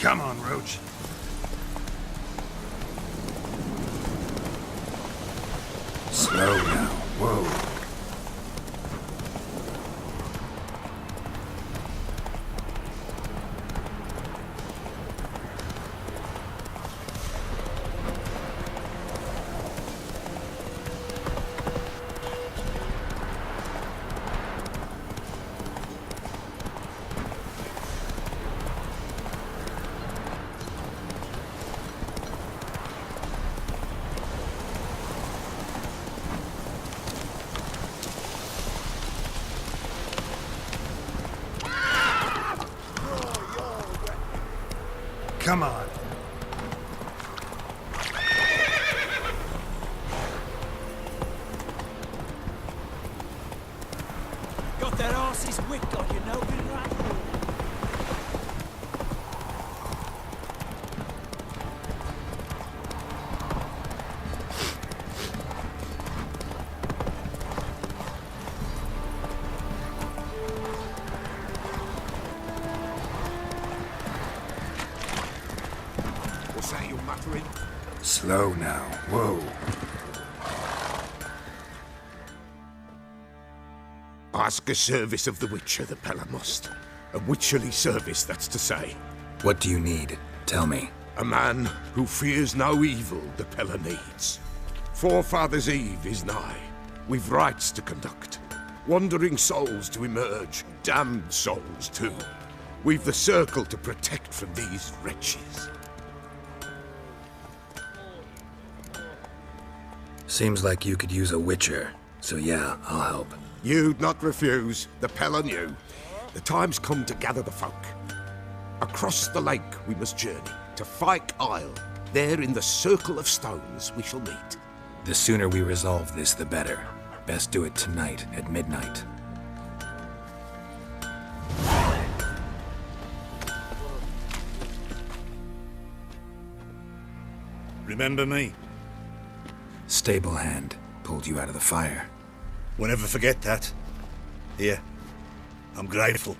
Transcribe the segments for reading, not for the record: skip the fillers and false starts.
Come on, Roach. Slow now. Whoa. Come on. Got that arse's wick on you, no good right? What's that you're muttering? Slow now. Whoa. Ask a service of the Witcher, the Pella must. A witcherly service, that's to say. What do you need? Tell me. A man who fears no evil the Pella needs. Forefathers' Eve is nigh. We've rites to conduct. Wandering souls to emerge. Damned souls, too. We've the circle to protect from these wretches. Seems like you could use a witcher. So yeah, I'll help. You'd not refuse. The Pella knew. The time's come to gather the folk. Across the lake we must journey, to Fyke Isle. There in the circle of stones we shall meet. The sooner we resolve this, the better. Best do it tonight at midnight. Remember me? Stable hand pulled you out of the fire. Won't ever forget that. Here, I'm grateful.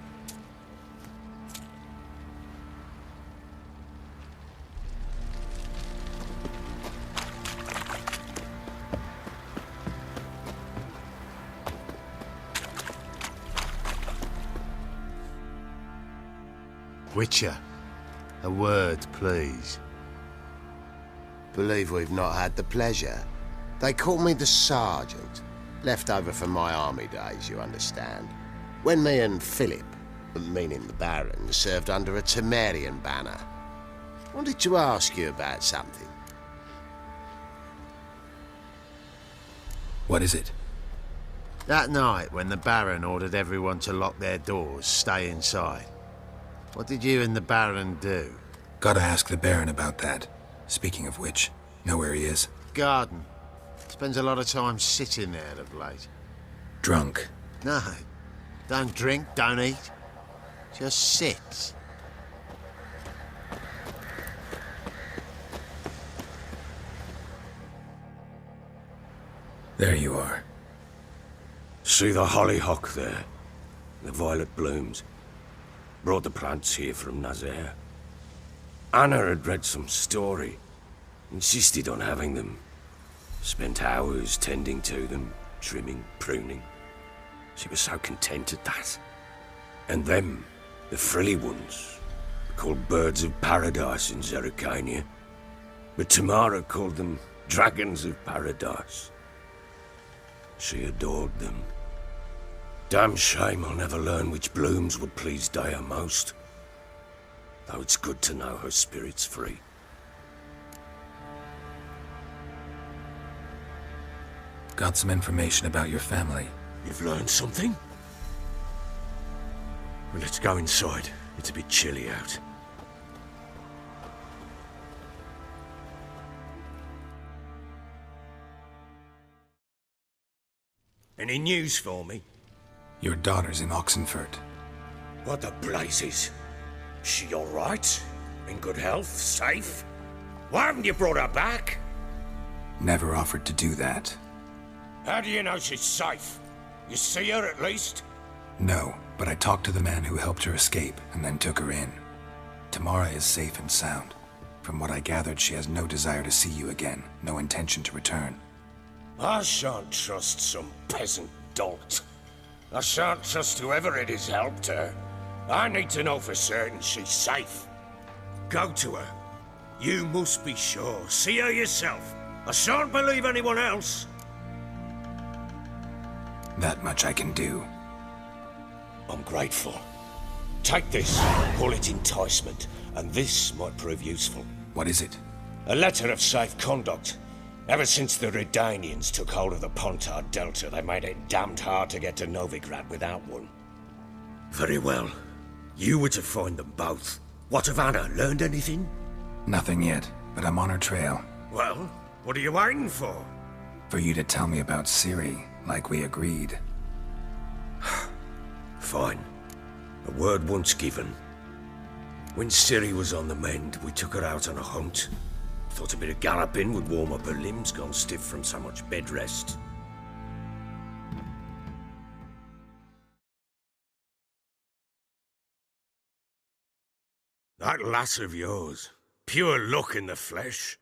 Witcher, a word, please. Believe we've not had the pleasure. They call me the Sergeant. Left over from my army days, you understand. When me and Philip, meaning the Baron, served under a Temerian banner. Wanted to ask you about something. What is it? That night when the Baron ordered everyone to lock their doors, stay inside. What did you and the Baron do? Gotta ask the Baron about that. Speaking of which, know where he is? Garden. Spends a lot of time sitting there of late. Drunk. No. Don't drink, don't eat. Just sits. There you are. See the hollyhock there? The violet blooms. Brought the plants here from Nazaire. Anna had read some story. Insisted on having them. Spent hours tending to them, trimming, pruning. She was so content at that. And them, the frilly ones, called birds of paradise in Zerrikania. But Tamara called them dragons of paradise. She adored them. Damn shame I'll never learn which blooms would please Daya most. Though it's good to know her spirit's free. Got some information about your family. You've learned something? Well, let's go inside. It's a bit chilly out. Any news for me? Your daughter's in Oxenfurt. What the blazes? She all right? In good health? Safe? Why haven't you brought her back? Never offered to do that. How do you know she's safe? You see her at least? No, but I talked to the man who helped her escape and then took her in. Tamara is safe and sound. From what I gathered, she has no desire to see you again, no intention to return. I shan't trust some peasant dolt. I shan't trust whoever it is helped her. I need to know for certain she's safe. Go to her. You must be sure. See her yourself. I shan't believe anyone else. That much I can do. I'm grateful. Take this, call it enticement, and this might prove useful. What is it? A letter of safe conduct. Ever since the Redanians took hold of the Pontard Delta, they made it damned hard to get to Novigrad without one. Very well. You were to find them both. What of Anna? Learned anything? Nothing yet, but I'm on her trail. Well, what are you waiting for? For you to tell me about Ciri, like we agreed. Fine. A word once given. When Ciri was on the mend, we took her out on a hunt. Thought a bit of galloping would warm up her limbs, gone stiff from so much bed rest. That lass of yours, pure luck in the flesh.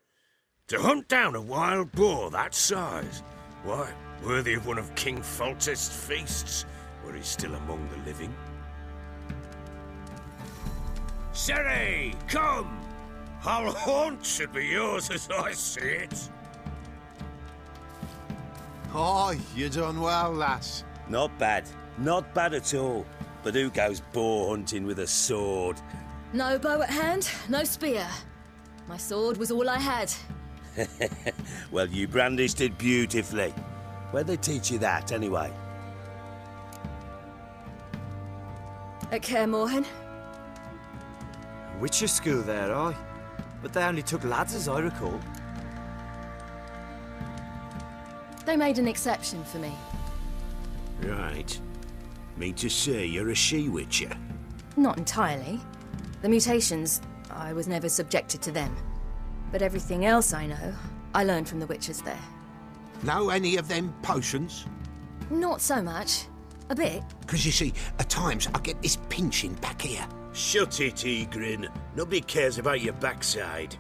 To hunt down a wild boar that size, why, worthy of one of King Foltest's feasts, were he still among the living. Ciri, come! Whole haunt should be yours as I see it. Oh, you done well, lass. Not bad. Not bad at all. But who goes boar hunting with a sword? No bow at hand, no spear. My sword was all I had. Well, you brandished it beautifully. Where'd they teach you that, anyway? At Kaer Morhen. Witcher school there, aye. But they only took lads, as I recall. They made an exception for me. Right. Mean to say you're a she-witcher? Not entirely. The mutations, I was never subjected to them. But everything else I know, I learned from the witches there. Know any of them potions? Not so much. A bit. Because you see, at times I get this pinching back here. Shut it, Egrin. Nobody cares about your backside.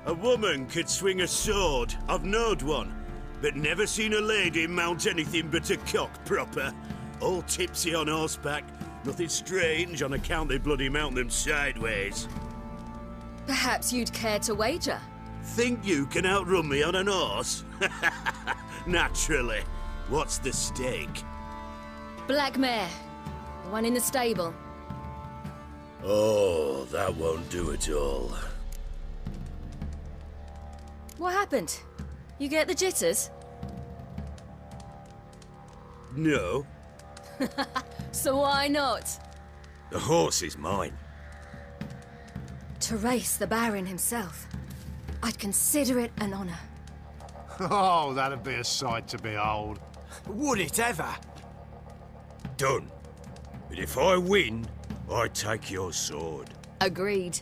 A woman could swing a sword. I've knowed one. But never seen a lady mount anything but a cock proper. All tipsy on horseback. Nothing strange on account they bloody mount them sideways. Perhaps you'd care to wager? Think you can outrun me on an horse? Naturally. What's the stake? Black mare. The one in the stable. Oh, that won't do it all. What happened? You get the jitters? No. So why not? The horse is mine. To race the Baron himself. I'd consider it an honor. Oh, that'd be a sight to behold. Would it ever? Done. But if I win, I take your sword. Agreed.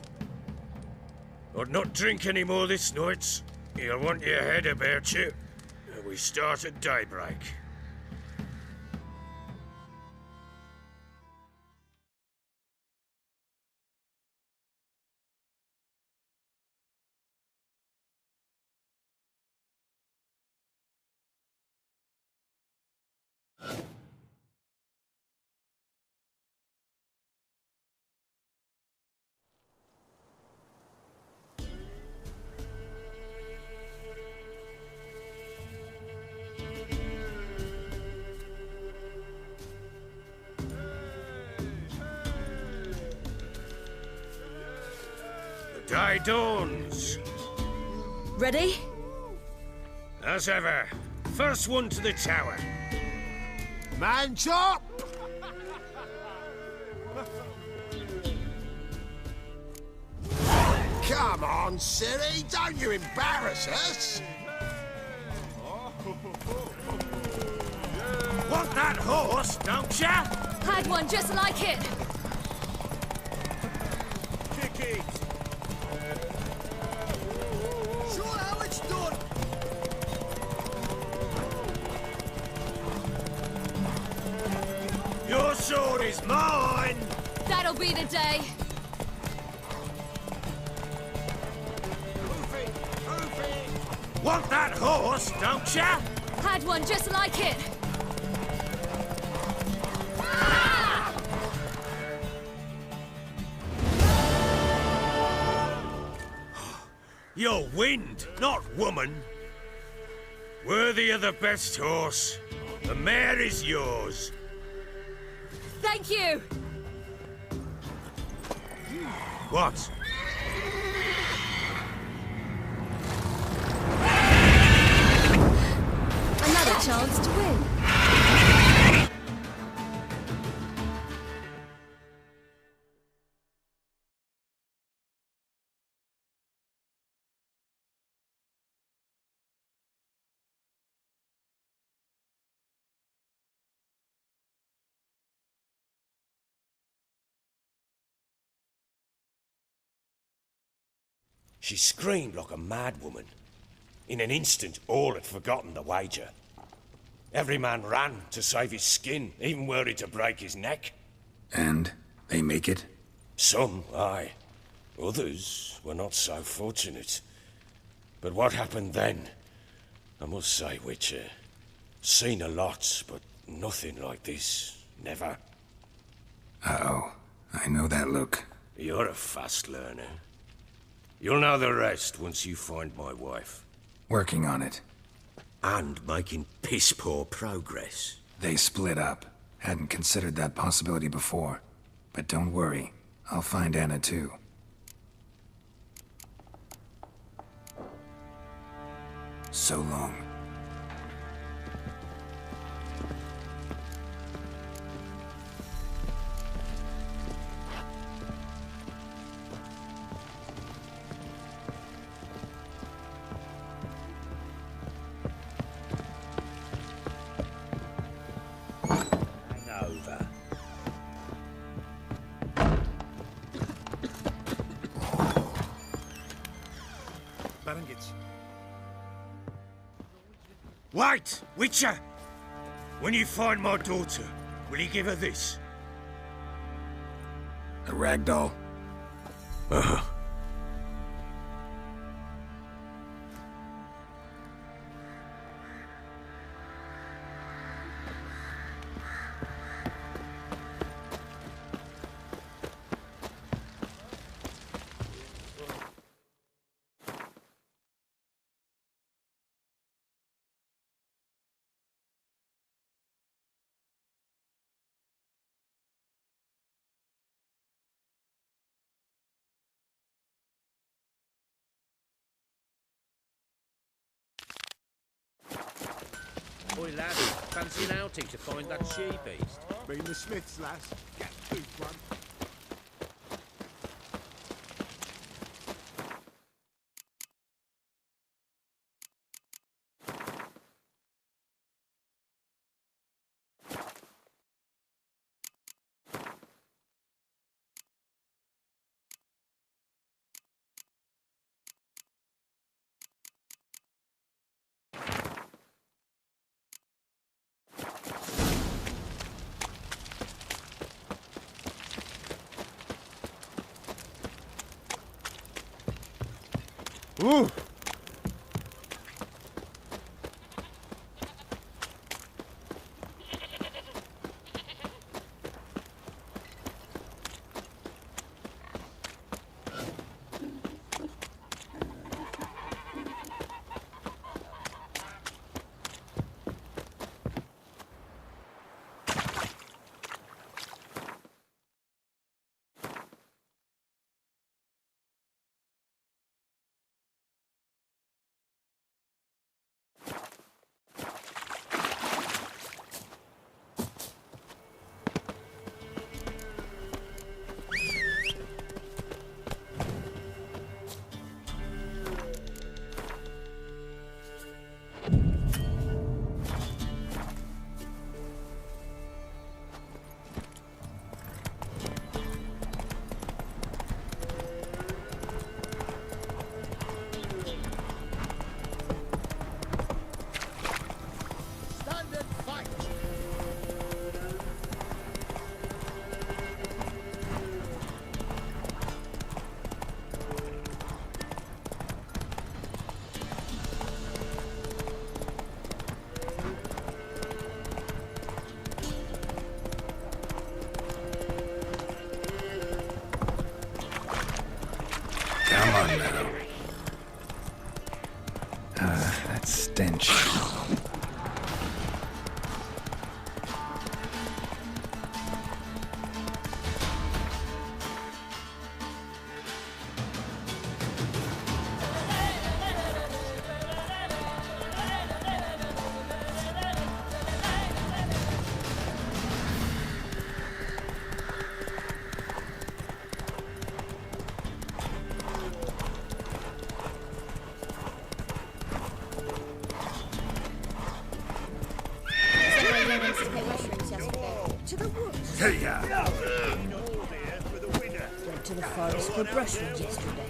I'd not drink any more this night. You'll want your head about you. We start at daybreak. Day dawns. Ready? As ever, first one to the tower. Man chop! Come on, Ciri, don't you embarrass us! Want that horse, don't ya? Had one just like it. Kick it. Show how it's done. Your sword is mine. That'll be the day. Want that horse, don't ya? Had one just like it. You're wind, not woman. Worthy of the best horse. The mare is yours. Thank you. What? Another chance to win. She screamed like a mad woman. In an instant, all had forgotten the wager. Every man ran to save his skin, even worried to break his neck. And they make it? Some, aye. Others were not so fortunate. But what happened then? I must say, Witcher, seen a lot, but nothing like this. Never. Uh-oh. I know that look. You're a fast learner. You'll know the rest once you find my wife. Working on it. And making piss-poor progress. They split up. Hadn't considered that possibility before. But don't worry. I'll find Anna too. So long. Over. Barangits. Wait, Witcher! When you find my daughter, will you give her this? A ragdoll? Uh-huh. Oi, laddie, fancy an outing to find that she-beast? Been the Smiths, lass. Get booth one. Ooh! Went to the forest for brushwood yesterday.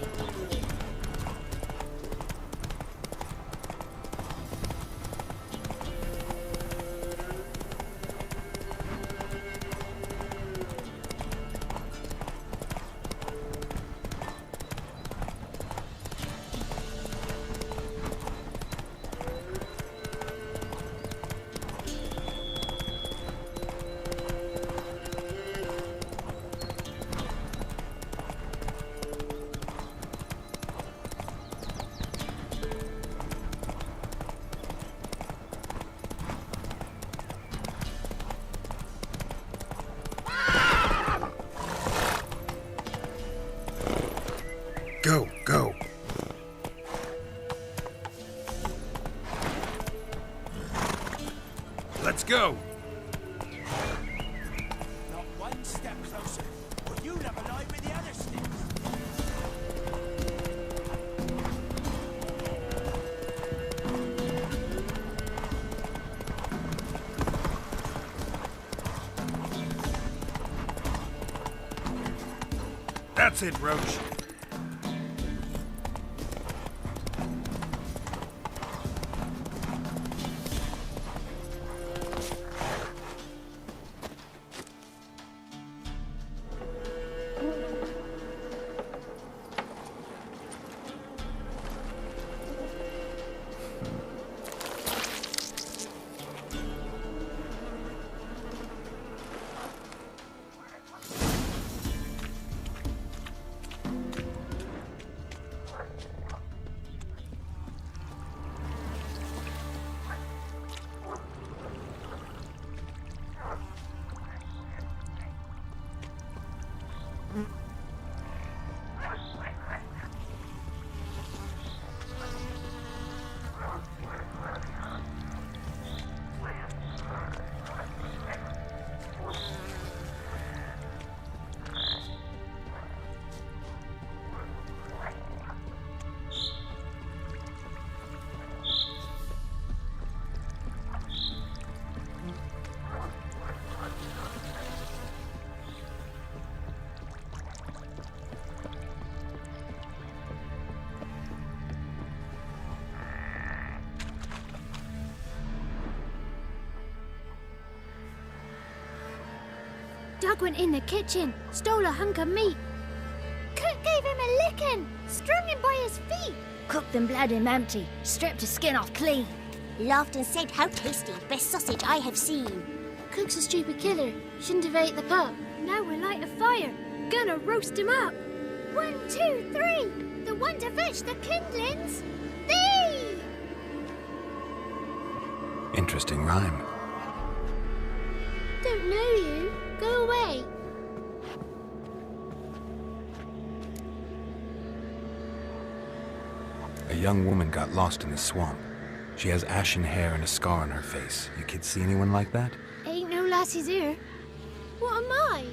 Go. Let's go. Not one step closer, or you'll have a line with the other sticks. That's it, Roach. Doug went in the kitchen, stole a hunk of meat. Cook gave him a licking, strung him by his feet. Cooked and bled him empty, stripped his skin off clean. Laughed and said, "How tasty, best sausage I have seen." Cook's a stupid killer, shouldn't have ate the pup. Now we'll light a fire, gonna roast him up. 1, 2, 3, the one to fetch the kindlings. Thee! Interesting rhyme. Don't know you. Go away. A young woman got lost in the swamp. She has ashen hair and a scar on her face. You kids see anyone like that? Ain't no lassies here. What am I?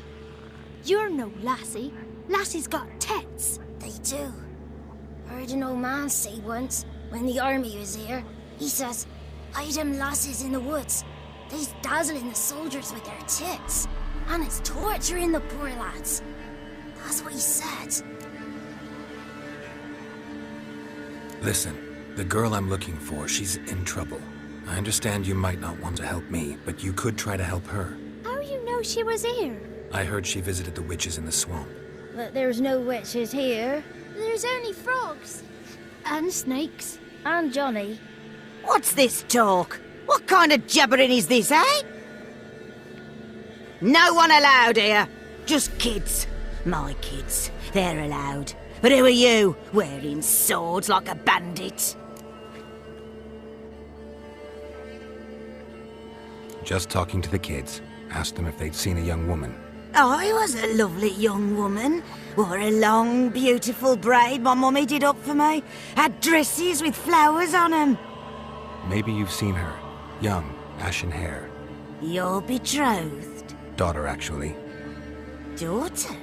You're no lassie. Lassies got tits. They do. Heard an old man say once, when the army was here, he says, "Hide them lasses in the woods. They's dazzling the soldiers with their tits. And it's torturing the poor lads." That's what he said. Listen, the girl I'm looking for, she's in trouble. I understand you might not want to help me, but you could try to help her. How you know she was here? I heard she visited the witches in the swamp. But there's no witches here. There's only frogs. And snakes. And Johnny. What's this talk? What kind of jabbering is this, eh? No one allowed here. Just kids. My kids. They're allowed. But who are you, wearing swords like a bandit? Just talking to the kids. Asked them if they'd seen a young woman. I was a lovely young woman. Wore a long, beautiful braid my mummy did up for me. Had dresses with flowers on them. Maybe you've seen her. Young, ashen hair. You're betrothed? Daughter, actually. Daughter?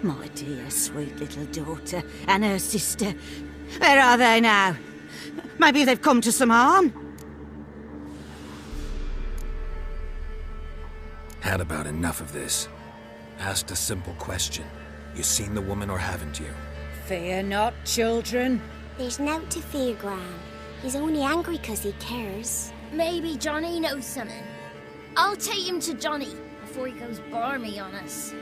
My dear, sweet little daughter and her sister. Where are they now? Maybe they've come to some harm? Had about enough of this. Asked a simple question. You seen the woman or haven't you? Fear not, children. There's nought to fear, Gran. He's only angry 'cause he cares. Maybe Johnny knows something. I'll take him to Johnny before he goes barmy on us.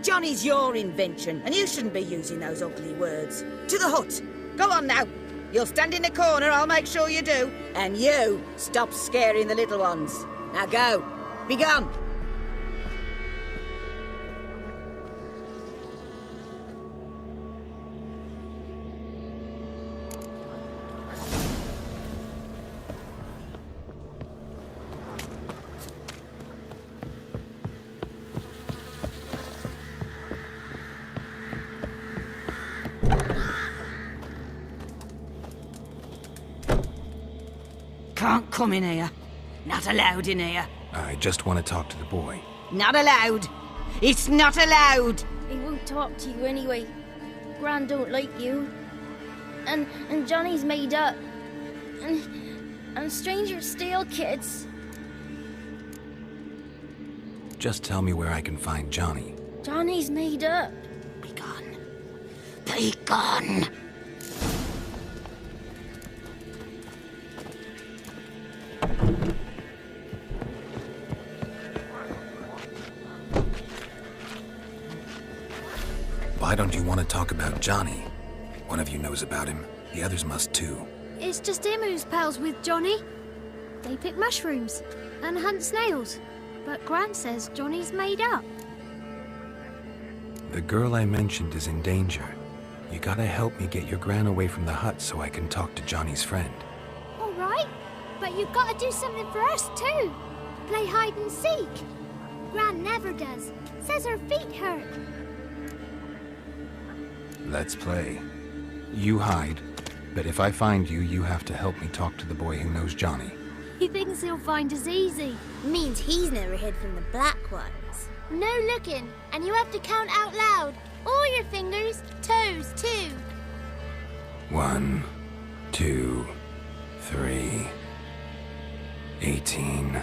Johnny's your invention, and you shouldn't be using those ugly words. To the hut. Go on now. You'll stand in the corner, I'll make sure you do. And you, stop scaring the little ones. Now go. Be gone. Can't come in here. Not allowed in here. I just want to talk to the boy. Not allowed. It's not allowed. He won't talk to you anyway. Gran don't like you. And Johnny's made up. And strangers steal kids. Just tell me where I can find Johnny. Johnny's made up. Be gone. Be gone. Why don't you want to talk about Johnny? One of you knows about him. The others must too. It's just him who's pals with Johnny. They pick mushrooms and hunt snails. But Gran says Johnny's made up. The girl I mentioned is in danger. You gotta help me get your gran away from the hut so I can talk to Johnny's friend. All right, but you've got to do something for us too. Play hide and seek. Gran never does. Says her feet hurt. Let's play. You hide, but if I find you, you have to help me talk to the boy who knows Johnny. He thinks he'll find us easy. Means he's never hid from the black ones. No looking, and you have to count out loud. All your fingers, toes too. 1, 2, 3, 18,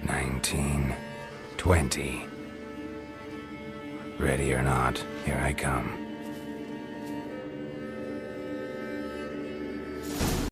19, 20. Ready or not, here I come.